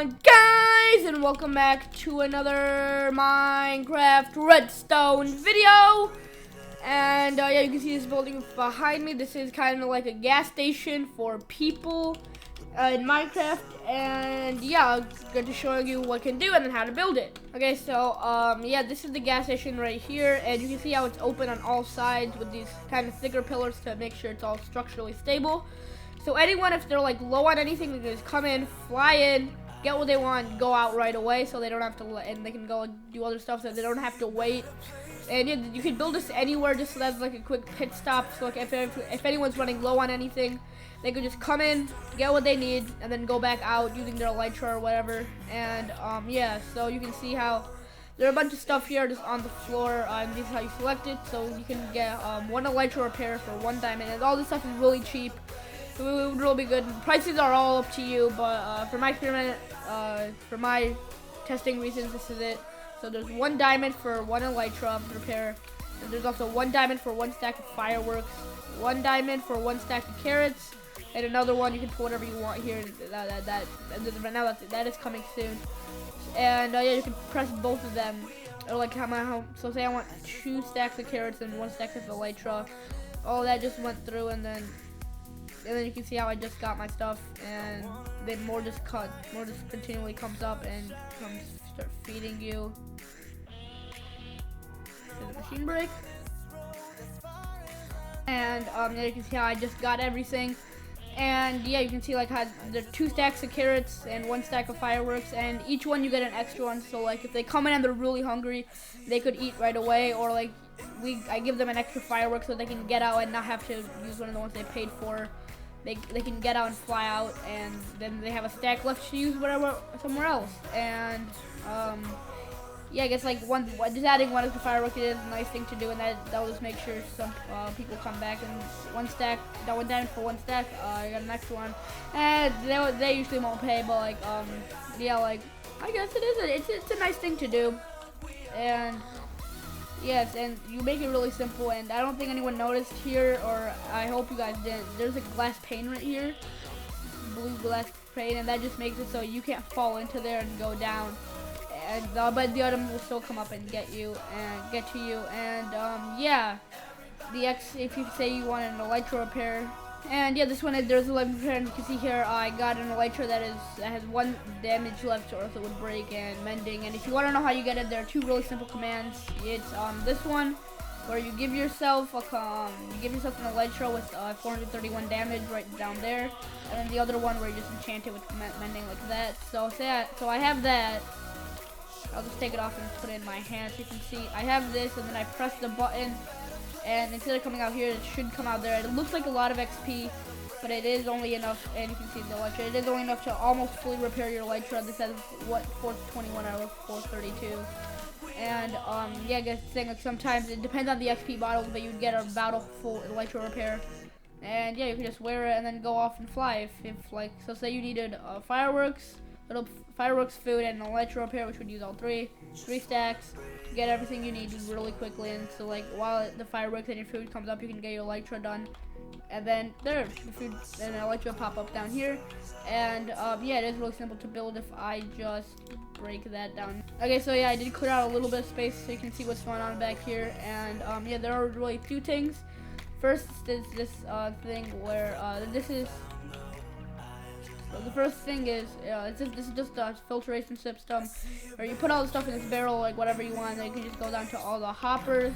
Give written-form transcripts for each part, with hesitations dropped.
on, guys, and welcome back to another Minecraft Redstone video. And yeah, you can see this building behind me. This is kind of like a gas station for people in Minecraft. And yeah, I'm going to show you what it can do and then how to build it. Okay, so yeah, this is the gas station right here, and you can see how it's open on all sides with these kind of thicker pillars to make sure it's all structurally stable. So anyone, if they're like low on anything, they can just come in, fly in, get what they want, go out right away, so they don't have to, and they can go and do other stuff, so they don't have to wait. And yeah, you can build this anywhere, just so that's like a quick pit stop. So like if anyone's running low on anything, they could just come in, get what they need, and then go back out using their elytra or whatever. And yeah, so you can see how there are a bunch of stuff here just on the floor, and this is how you select it. So you can get one elytra repair for 1 diamond, and all this stuff is really cheap. So it would really be good. Prices are all up to you, but for my experiment, for my testing reasons, this is it. So there's 1 diamond for 1 elytra repair, and there's also 1 diamond for 1 stack of fireworks, 1 diamond for 1 stack of carrots, and another one you can put whatever you want here. Right now that is coming soon. And yeah, you can press both of them. Or like so say I want 2 stacks of carrots and 1 stack of elytra. All that just went through, and then you can see how I just got my stuff, and then more just continually comes up and start feeding you. Did the machine break? And yeah, you can see how I just got everything. And yeah, you can see like how there are 2 stacks of carrots and 1 stack of fireworks, and each one you get an extra one. So like if they come in and they're really hungry, they could eat right away, or like I give them an extra firework so they can get out and not have to use one of the ones they paid for. They can get out and fly out, and then they have a stack left to use somewhere else. And yeah, I guess like just adding 1 extra firework is a nice thing to do, and that'll just make sure some people come back. And 1 stack, that 1 diamond for 1 stack, I got an extra one, and they usually won't pay, but like yeah, like I guess it's a nice thing to do. And yes, and you make it really simple, and I don't think anyone noticed here, or I hope you guys didn't. There's a glass pane right here, blue glass pane, and that just makes it so you can't fall into there and go down. And but the item will still come up and get to you. And yeah, if you say you want an elytra repair. And yeah, this one there's 11 repair, and you can see here I got an elytra that has 1 damage left, or else it would break, and mending. And if you want to know how you get it, there are 2 really simple commands. It's this one where you give yourself an elytra with 431 damage right down there, and then the other one where you just enchant it with mending like that. So I have that. I'll just take it off and put it in my hand. So you can see I have this, and then I press the button, and instead of coming out here, it should come out there. It looks like a lot of XP, but it is only enough, and you can see the elytra. It is only enough to almost fully repair your elytra. This has, 421 out of 432. And yeah, I guess saying like sometimes it depends on the XP bottles, but you'd get about a full elytra repair. And yeah, you can just wear it and then go off and fly. If like, so say you needed fireworks, food, and an elytra repair, which would use all 3 stacks. You get everything you need really quickly, and so like while the fireworks and your food comes up, you can get your elytra done, and then the food and elytra will pop up down here. And yeah, it is really simple to build if I just break that down. Okay, so yeah, I did clear out a little bit of space so you can see what's going on back here. And yeah, there are really 2 things. First is this thing where the first thing is this is just a filtration system where you put all the stuff in this barrel, like whatever you want, and then you can just go down to all the hoppers.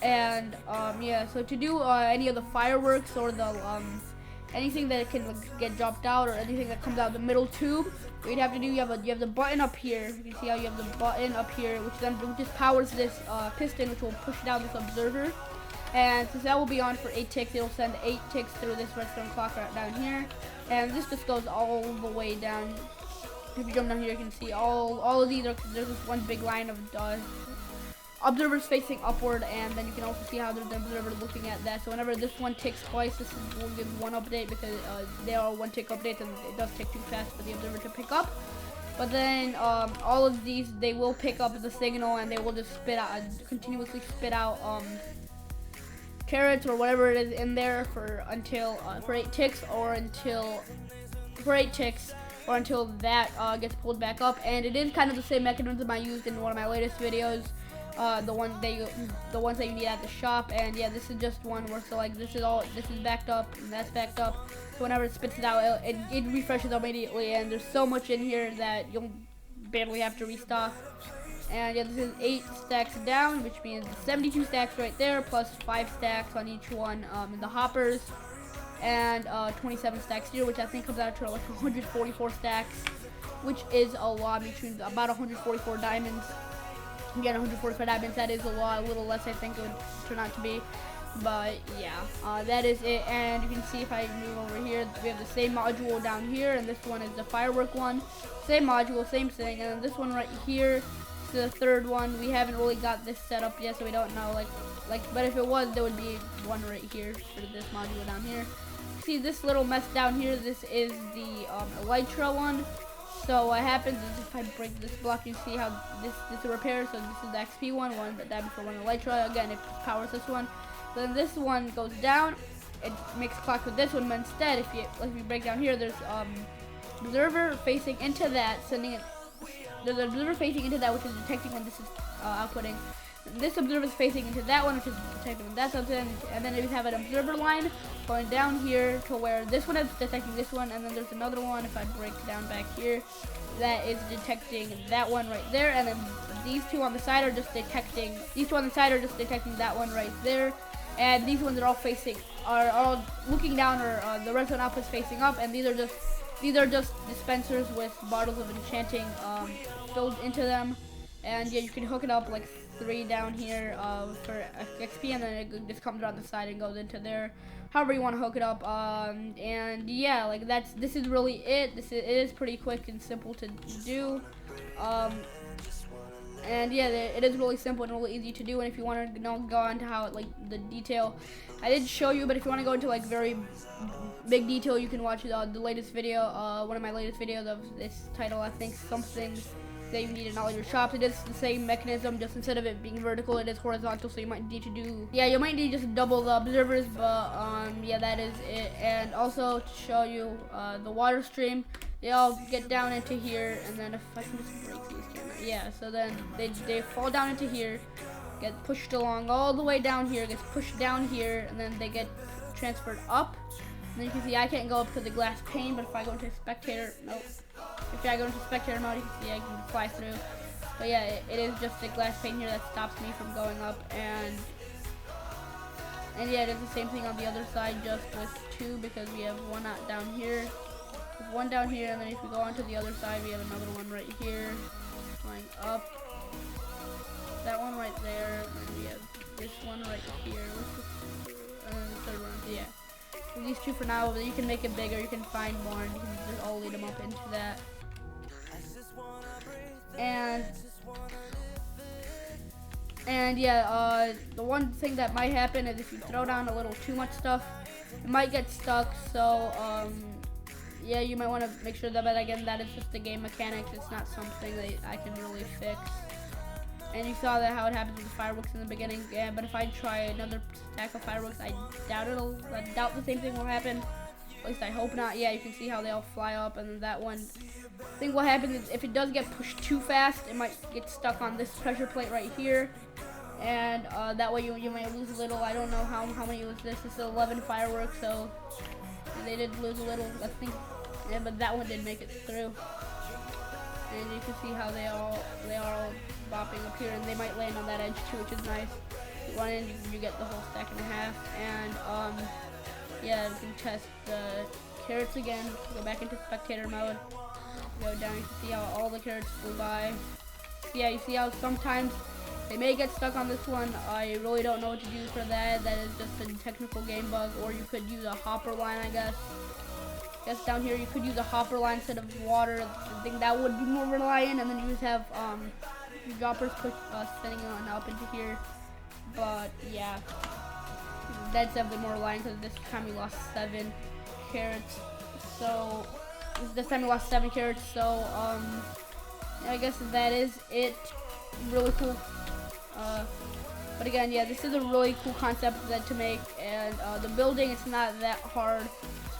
And yeah, so to do any of the fireworks or the anything that can get dropped out, or anything that comes out the middle tube, what you'd have to do, you have the button up here. You can see how you have the button up here, which just powers this piston, which will push down this observer. And since that will be on for 8 ticks, it'll send 8 ticks through this redstone clock right down here. And this just goes all the way down. If you jump down here, you can see all of these. There's this one big line of observers facing upward, and then you can also see how there's an observer looking at that. So whenever this one ticks twice, this will give 1 update, because they are 1 tick updates, and it does tick too fast for the observer to pick up. But then all of these, they will pick up the signal, and they will just continuously spit out carrots or whatever it is in there for 8 ticks, or for 8 ticks, or until that gets pulled back up. And it is kind of the same mechanism I used in one of my latest videos, the ones that you need at the shop. And yeah, this is just one where, so like this is backed up and that's backed up. So whenever it spits it out, it refreshes immediately, and there's so much in here that you'll barely have to restock. And yeah, this is 8 stacks down, which means 72 stacks right there, plus 5 stacks on each one in the hoppers, and 27 stacks here, which I think comes out to like 144 stacks, which is a lot, between about 144 diamonds. Again, 144 diamonds, that is a lot, a little less I think it would turn out to be. But yeah, that is it. And you can see if I move over here, we have the same module down here, and this one is the firework one. Same module, same thing. And then this one right here, the third one. We haven't really got this set up yet, so we don't know, but if it was, there would be one right here for this module down here. See this little mess down here, this is the elytra one. So what happens is if I break this block, you see how this is repair. So this is the XP one diamond for one elytra. Again, it powers this one. Then this one goes down, it makes clock with this one, but instead if you break down here, there's observer facing into that, there's an observer facing into that, which is detecting when this is outputting. This observer is facing into that one, which is detecting when that's outputting. And then you have an observer line going down here to where this one is detecting this one, and then there's another one, if I break down back here, that is detecting that one right there. And then these two on the side are just detecting, that one right there. And these ones are all looking down, or the redstone output is facing up, and these are just dispensers with bottles of enchanting filled into them. And yeah, you can hook it up like 3 down here for XP, and then it just comes around the side and goes into there, however you want to hook it up. And yeah, like this is really it. It is pretty quick and simple to do. And yeah, it is really simple and really easy to do. And if you want to go into how the detail, I did show you, but if you want to go into like very big detail, you can watch the latest video, one of my latest videos of this title, I think, something that you need in all your shops. It is the same mechanism, just instead of it being vertical, it is horizontal. So you might need to just double the observers. But yeah, that is it. And also to show you the water stream, they all get down into here, and then if I can just break these cameras, yeah, so then they fall down into here, get pushed along all the way down here, gets pushed down here, and then they get transferred up. And then you can see I can't go up because of the glass pane, but if I go into spectator, nope. If I go into spectator mode, you can see I can fly through. But yeah, it is just the glass pane here that stops me from going up. And yeah, it is the same thing on the other side, just with 2, because we have one out down here. One down here, and then if we go on to the other side, we have another one right here, going up. That one right there, and then we have this one right here. And then the third one, yeah. So these 2 for now, but you can make it bigger, you can find more, and you can just all lead them up into that. And yeah, the one thing that might happen is if you throw down a little too much stuff, it might get stuck. So yeah, you might want to make sure that, but again, that is just the game mechanics. It's not something that I can really fix. And you saw that how it happens with the fireworks in the beginning. Yeah, but if I try another stack of fireworks, I doubt the same thing will happen. At least I hope not. Yeah, you can see how they all fly up, and then that one. I think what happens is if it does get pushed too fast, it might get stuck on this pressure plate right here. And that way you might lose a little. I don't know how many was this. This is 11 fireworks, so they did lose a little, I think. Yeah, but that one did make it through. And you can see how they are all bopping up here, and they might land on that edge too, which is nice. You run in, you get the whole stack and a half. And yeah, we can test the carrots again. Go back into spectator mode. Go down, you can see how all the carrots flew by. Yeah, you see how sometimes they may get stuck on this one. I really don't know what to do for that. That is just a technical game bug, or you could use a hopper line, I guess. Down here you could use a hopper line instead of water. I think that would be more reliant, and then you just have droppers spinning on up into here. But yeah, that's definitely more reliant, because this time we lost 7 carrots. So this time we lost 7 carrots. So I guess that is it. Really cool. But again, yeah, this is a really cool concept to make, and the building, it's not that hard.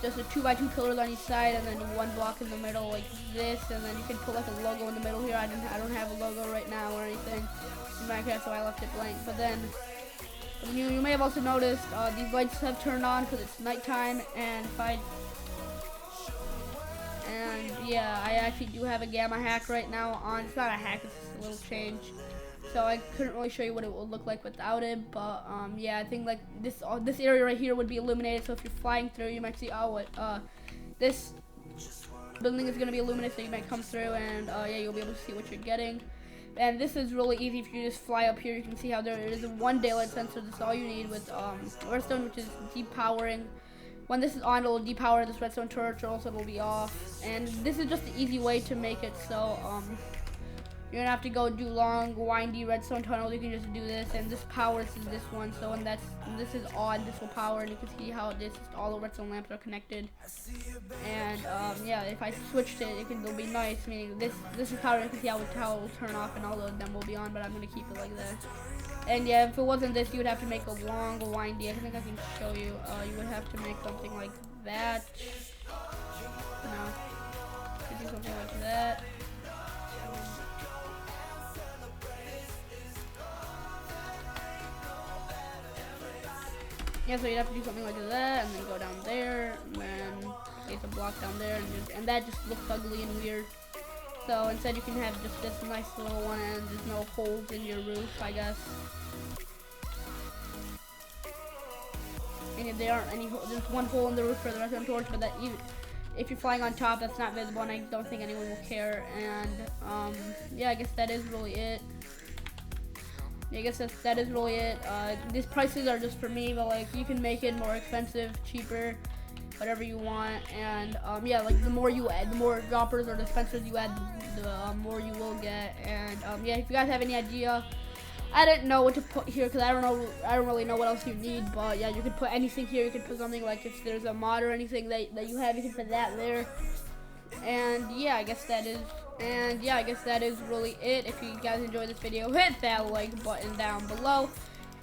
just a 2x2 pillars on each side, and then one block in the middle like this, and then you can put like a logo in the middle here. I don't have a logo right now or anything in Minecraft, so I left it blank. But then you may have also noticed these lights have turned on because it's nighttime, and yeah, I actually do have a gamma hack right now on. It's not a hack, it's just a little change. So I couldn't really show you what it would look like without it, but yeah, I think like this area right here would be illuminated. So if you're flying through, you might see this building is gonna be illuminated, so you might come through, and yeah, you'll be able to see what you're getting. And this is really easy. If you just fly up here, you can see how there is one daylight sensor. That's all you need with redstone, which is depowering. When this is on, it'll depower this redstone torch, or else it'll be off. And this is just the easy way to make it so you don't have to go do long, windy redstone tunnels. You can just do this, and this powers this one. So when this is on, this will power, and you can see how all the redstone lamps are connected. And yeah, if I switched it, it'll be nice. Meaning this is powered. You can see how it will turn off, and all of them will be on. But I'm gonna keep it like that. And yeah, if it wasn't this, you would have to make a long, windy. I think I can show you. You would have to make something like that. No, you could do something like that. Yeah, so you'd have to do something like that, and then go down there, and then place a block down there, and that just looks ugly and weird. So instead, you can have just this nice little one, and there's no holes in your roof, I guess. And if there aren't any, there's one hole in the roof for the redstone torch, but that if you're flying on top, that's not visible, and I don't think anyone will care. And yeah, I guess that is really it. I guess that is really it. These prices are just for me, but like you can make it more expensive, cheaper, whatever you want. And yeah, like the more you add, the more droppers or dispensers you add, the more you will get. And yeah, if you guys have any idea, I didn't know what to put here because I don't really know what else you need. But yeah, you could put anything here. You could put something like if there's a mod or anything that you have, you can put that there. And yeah, I guess that is really it. If you guys enjoyed this video, hit that like button down below.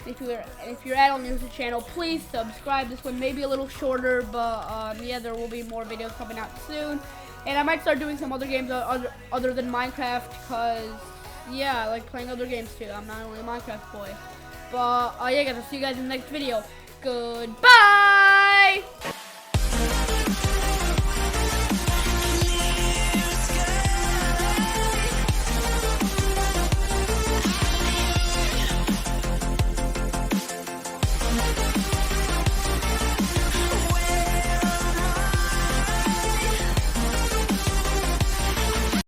If you're at all new to the channel, please subscribe. This one may be a little shorter, but yeah, there will be more videos coming out soon. And I might start doing some other games other than Minecraft, because yeah, I like playing other games too. I'm not only a Minecraft boy. But yeah, guys, I'll see you guys in the next video. Goodbye!